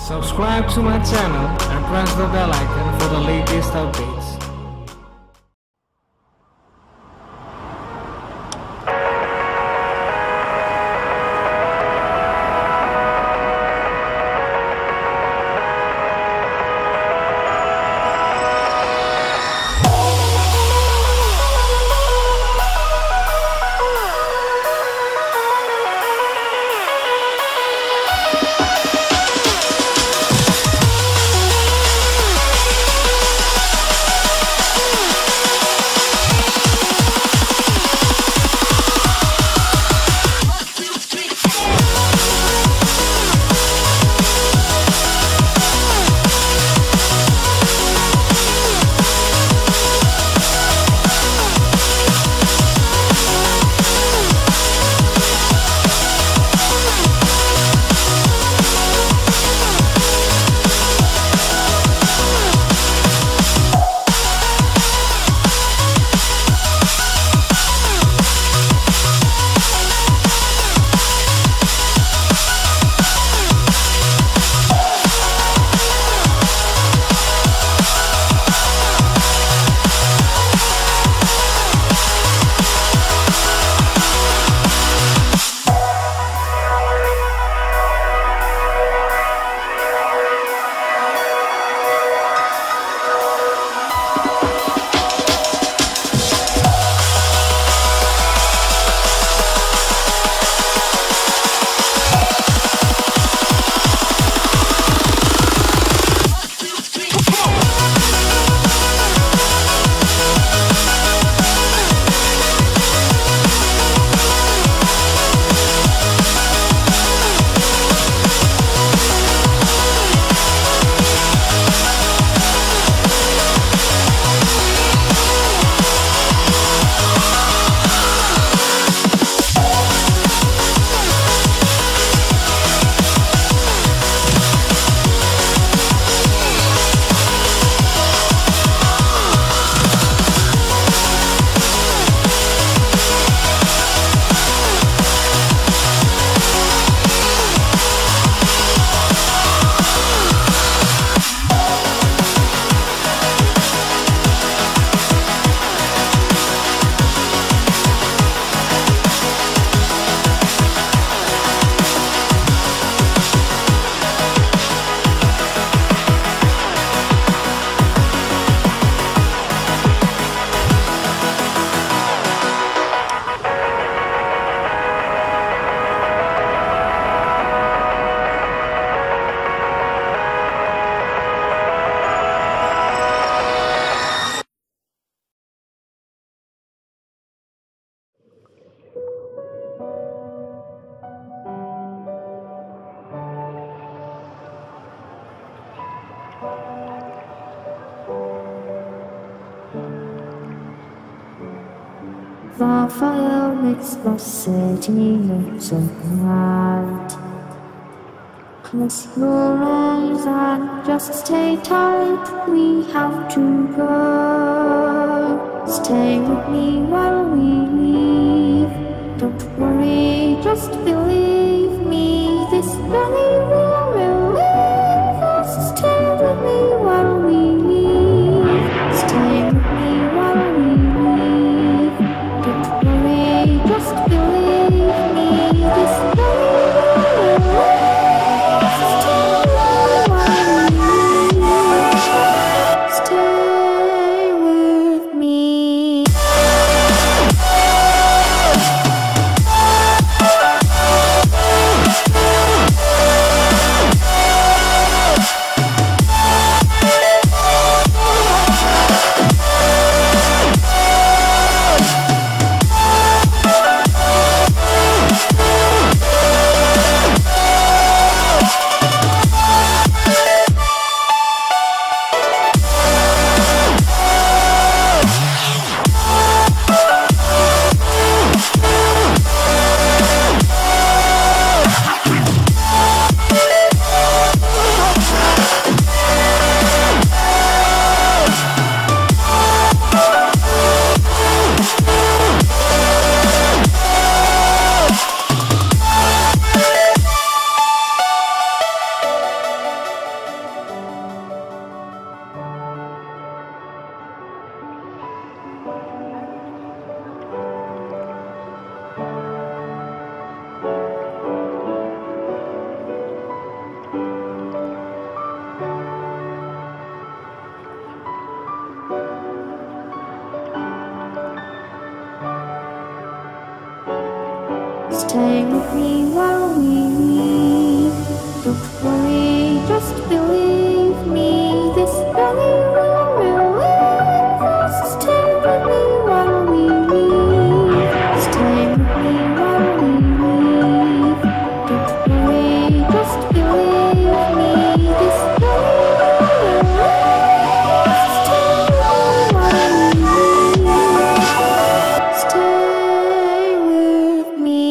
Subscribe to my channel and press the bell icon for the latest updates. The fire makes the city look so bright. Close your eyes and just stay tight. We have to go. Stay with me while we leave. Don't worry, just believe me. This journey will relieve us. Stay with me while we leave. Stay with me while we leave. Don't worry, just believe me. This journey will relieve us. Stay while we leave. Stay with me. with me while we leave. Don't worry, just believe me. This really will relieve us. Stay with me while we leave. Stay with me while we leave. Don't worry, just believe me. This really will relieve us. Stay with me while we leave. Stay with me.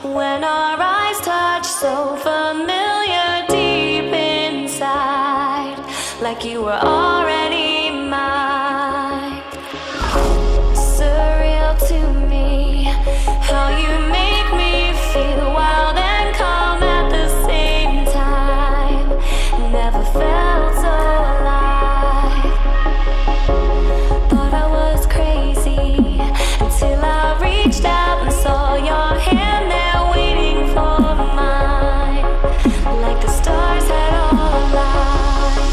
When our eyes touch, so familiar deep inside, like you were already mine. Surreal to me, how you make me feel wild and calm at the same time. Never felt so alive. Thought I was crazy until I reached out and saw your hand there waiting for mine, like the stars had all aligned.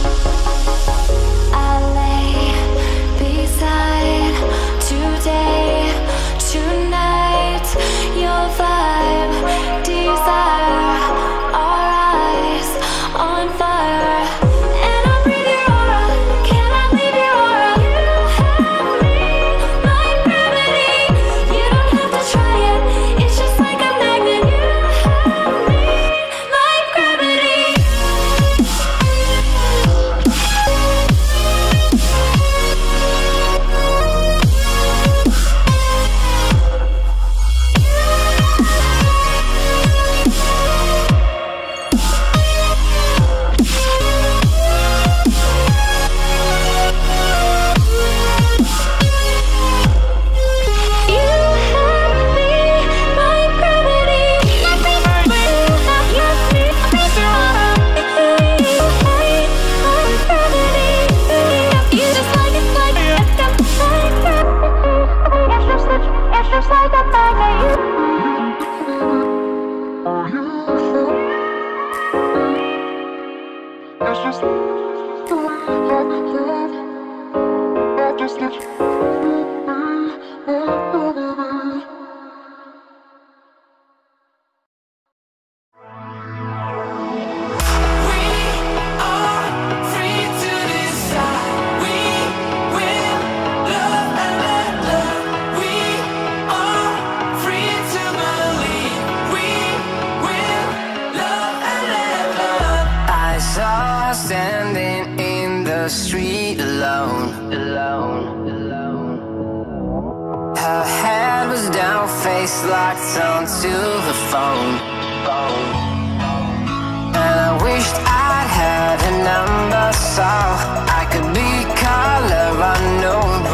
Standing in the street alone. Her head was down, face locked onto the phone. And I wished I'd had a number so I could be color unknown.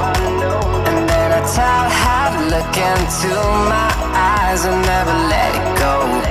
And then I tell her to look into my eyes and never let it go.